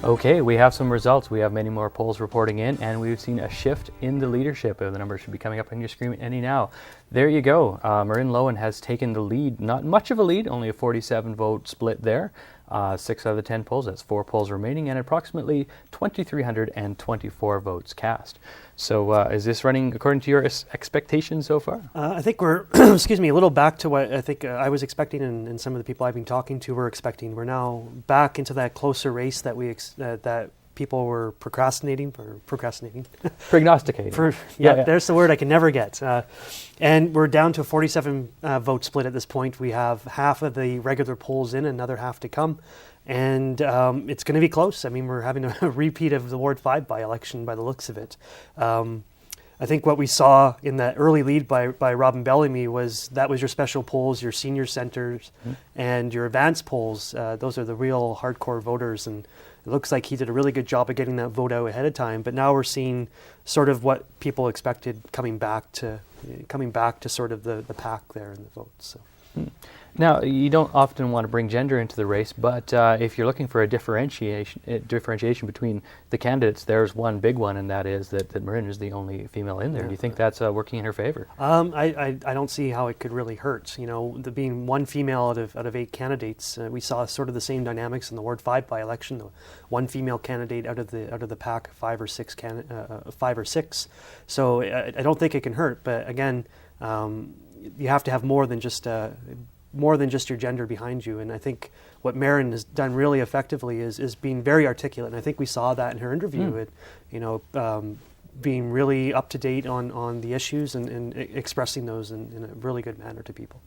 Okay, we have some results. We have many more polls reporting in, and we've seen a shift in the leadership. The numbers should be coming up on your screen any now. There you go. Marin Lowen has taken the lead. Not much of a lead, only a 47 vote split there. 6 out of the 10 polls, that's 4 polls remaining, and approximately 2,324 votes cast. So is this running according to your expectations so far? I think we're, excuse me, a little back to what I think I was expecting, and some of the people I've been talking to were expecting. We're now back into that closer race that that people were prognosticating. There's the word I can never get. And we're down to a 47 vote split at this point. We have half of the regular polls in, another half to come. And it's going to be close. I mean, we're having a repeat of the Ward 5 by-election by the looks of it. I think what we saw in that early lead by Robin Bellamy was your special polls, your senior centers, and your advanced polls. Those are the real hardcore voters, and it looks like he did a really good job of getting that vote out ahead of time. But now we're seeing sort of what people expected coming back to sort of the pack there in the votes. So. Now, you don't often want to bring gender into the race, but if you're looking for a differentiation between the candidates, there's one big one, and that is that Marin is the only female in there. Do you think that's working in her favor? I don't see how it could really hurt. You know, being one female out of 8 candidates, we saw sort of the same dynamics in the Ward 5 by-election. One female candidate out of the pack, 5 or 6. So I don't think it can hurt. But again, you have to have more than just your gender behind you. And I think what Marin has done really effectively is being very articulate. And I think we saw that in her interview, being really up to date on the issues and expressing those in a really good manner to people.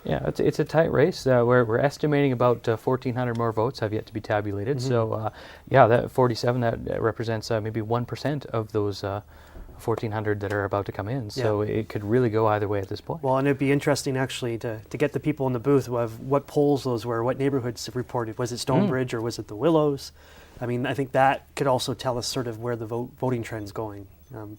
Yeah, it's a tight race. We're estimating about 1,400 more votes have yet to be tabulated. So, that 47, that represents maybe 1% of those 1,400 that are about to come in. So it could really go either way at this point. Well, and it'd be interesting actually to get the people in the booth of what polls those were, what neighborhoods have reported. Was it Stonebridge or was it the Willows? I mean, I think that could also tell us sort of where the voting trend's going.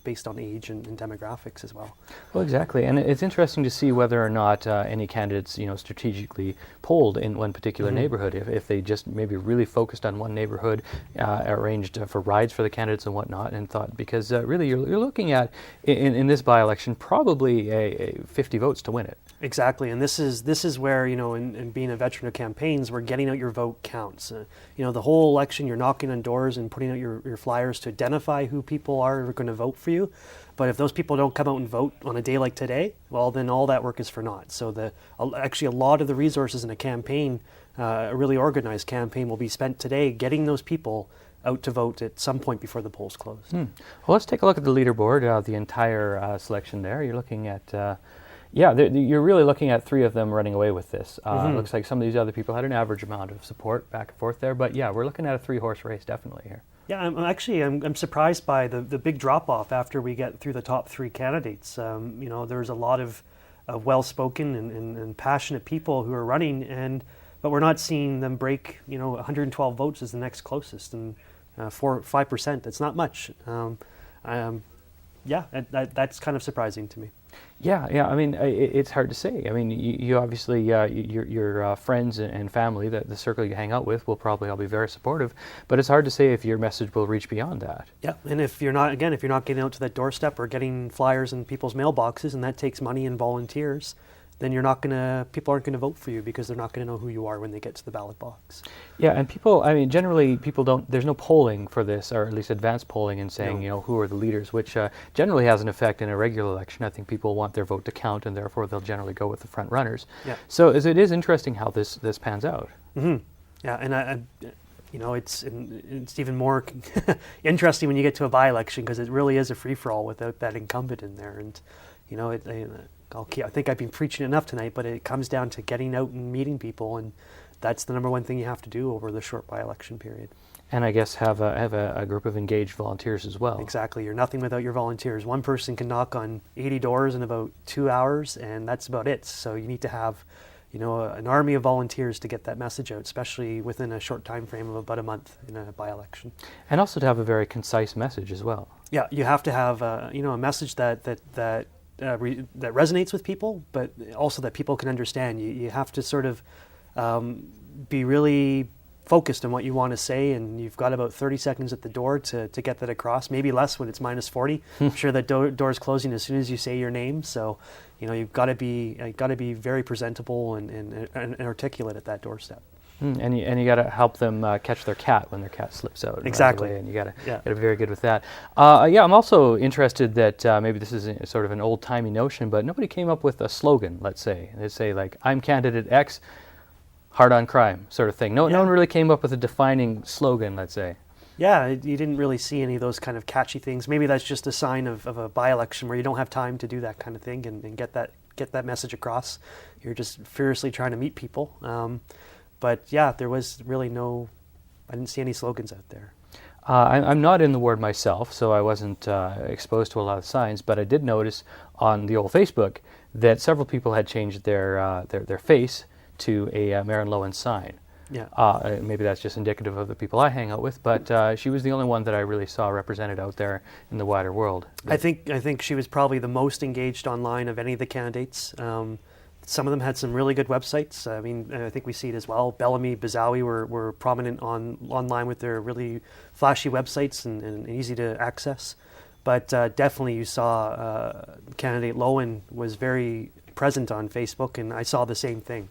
Based on age and demographics as well. Well, exactly, and it's interesting to see whether or not any candidates, strategically polled in one particular neighborhood. If they just maybe really focused on one neighborhood, arranged for rides for the candidates and whatnot, and thought, because really you're looking at in this by-election probably a 50 votes to win it. Exactly, and this is where, in being a veteran of campaigns, where getting out your vote counts. The whole election, you're knocking on doors and putting out your flyers to identify who people are going to vote for you. But if those people don't come out and vote on a day like today, well, then all that work is for naught. So actually a lot of the resources in a campaign, a really organized campaign, will be spent today getting those people out to vote at some point before the polls close. Well, let's take a look at the leaderboard, the entire selection there. You're looking at... you're really looking at 3 of them running away with this. It looks like some of these other people had an average amount of support back and forth there, but we're looking at a 3-horse race definitely here. Yeah, I'm surprised by the big drop-off after we get through the top 3 candidates. There's a lot of well-spoken and passionate people who are running, but we're not seeing them break, 112 votes is the next closest, and 5%, that's not much. That's kind of surprising to me. Yeah. I mean, it's hard to say. I mean, you obviously, your friends and family, the circle you hang out with, will probably all be very supportive. But it's hard to say if your message will reach beyond that. Yeah, and if you're not getting out to that doorstep or getting flyers in people's mailboxes, and that takes money and volunteers, then people aren't gonna vote for you because they're not gonna know who you are when they get to the ballot box. Yeah, and generally people don't, there's no polling for this, or at least advanced polling and saying, who are the leaders, which generally has an effect in a regular election. I think people want their vote to count, and therefore they'll generally go with the front runners. Yeah. So it is interesting how this pans out. Mm-hmm. Yeah, and it's even more interesting when you get to a by-election, because it really is a free-for-all without that incumbent in there. And I think I've been preaching enough tonight, but it comes down to getting out and meeting people, and that's the number one thing you have to do over the short by-election period. And I guess have a group of engaged volunteers as well. Exactly. You're nothing without your volunteers. One person can knock on 80 doors in about 2 hours, and that's about it. So you need to have an army of volunteers to get that message out, especially within a short time frame of about a month in a by-election. And also to have a very concise message as well. Yeah, you have to have a message that resonates with people, but also that people can understand. You have to sort of be really focused on what you want to say, and you've got about 30 seconds at the door to get that across, maybe less when it's minus 40. I'm sure that door's closing as soon as you say your name. So, you've got to be very presentable and articulate at that doorstep. And you got to help them catch their cat when their cat slips out. Exactly. Right away, and you got to be very good with that. I'm also interested that maybe this is sort of an old-timey notion, but nobody came up with a slogan, let's say. They'd say, like, I'm candidate X, hard on crime, sort of thing. No one really came up with a defining slogan, let's say. Yeah, you didn't really see any of those kind of catchy things. Maybe that's just a sign of a by-election where you don't have time to do that kind of thing and get that message across. You're just furiously trying to meet people. But yeah, there was really I didn't see any slogans out there. I'm not in the ward myself, so I wasn't exposed to a lot of signs, but I did notice on the old Facebook that several people had changed their face to a Marin Lowen sign. Yeah. Maybe that's just indicative of the people I hang out with, but she was the only one that I really saw represented out there in the wider world. I think she was probably the most engaged online of any of the candidates. Some of them had some really good websites. I mean, I think we see it as well. Bellamy, Bazawi were prominent online with their really flashy websites and easy to access. But definitely you saw candidate Lowen was very present on Facebook, and I saw the same thing.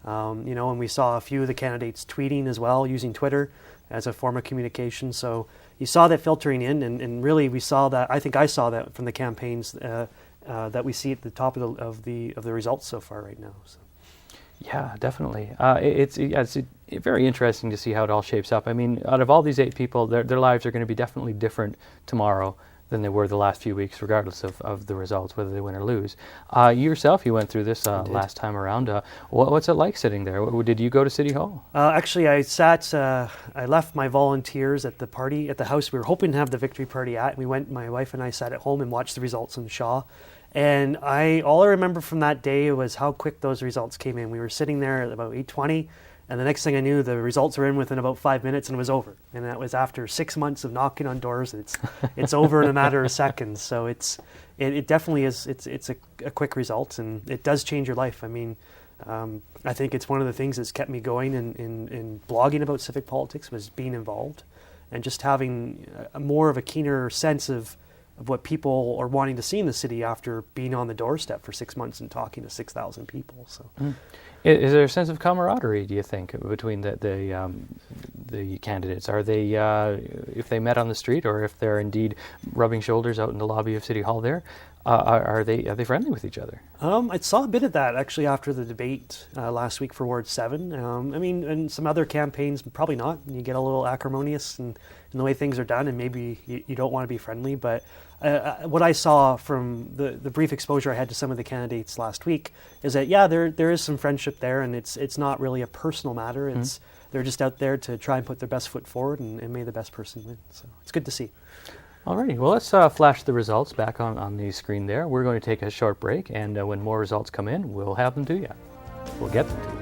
And we saw a few of the candidates tweeting as well, using Twitter as a form of communication. So you saw that filtering in, and really we saw that. I think I saw that from the campaigns that we see at the top of the results so far right now. So. Yeah, definitely. It's very interesting to see how it all shapes up. I mean, out of all these 8 people, their lives are going to be definitely different tomorrow than they were the last few weeks, regardless of the results, whether they win or lose. You yourself, you went through this last time around. What's it like sitting there? Did you go to City Hall? Actually, I left my volunteers at the house we were hoping to have the victory party at. We went, my wife and I sat at home and watched the results in Shaw. And all I remember from that day was how quick those results came in. We were sitting there at about 8:20. And the next thing I knew, the results were in within about 5 minutes, and it was over. And that was after 6 months of knocking on doors. It's over in a matter of seconds. So it definitely is. It's a quick result, and it does change your life. I mean, I think it's one of the things that's kept me going in blogging about civic politics was being involved, and just having more of a keener sense of what people are wanting to see in the city after being on the doorstep for 6 months and talking to 6,000 people. So. Is there a sense of camaraderie, do you think, between the candidates? Are they, if they met on the street, or if they're indeed rubbing shoulders out in the lobby of City Hall there, are they friendly with each other? I saw a bit of that actually after the debate last week for Ward 7. I mean, and some other campaigns, probably not. You get a little acrimonious in the way things are done, and maybe you don't want to be friendly. But what I saw from the brief exposure I had to some of the candidates last week is that, yeah, there is some friendship there, and it's not really a personal matter. They're just out there to try and put their best foot forward, and may the best person win. So it's good to see. Alrighty, well, let's flash the results back on the screen there. We're going to take a short break, and when more results come in, we'll have them to you. We'll get them to you.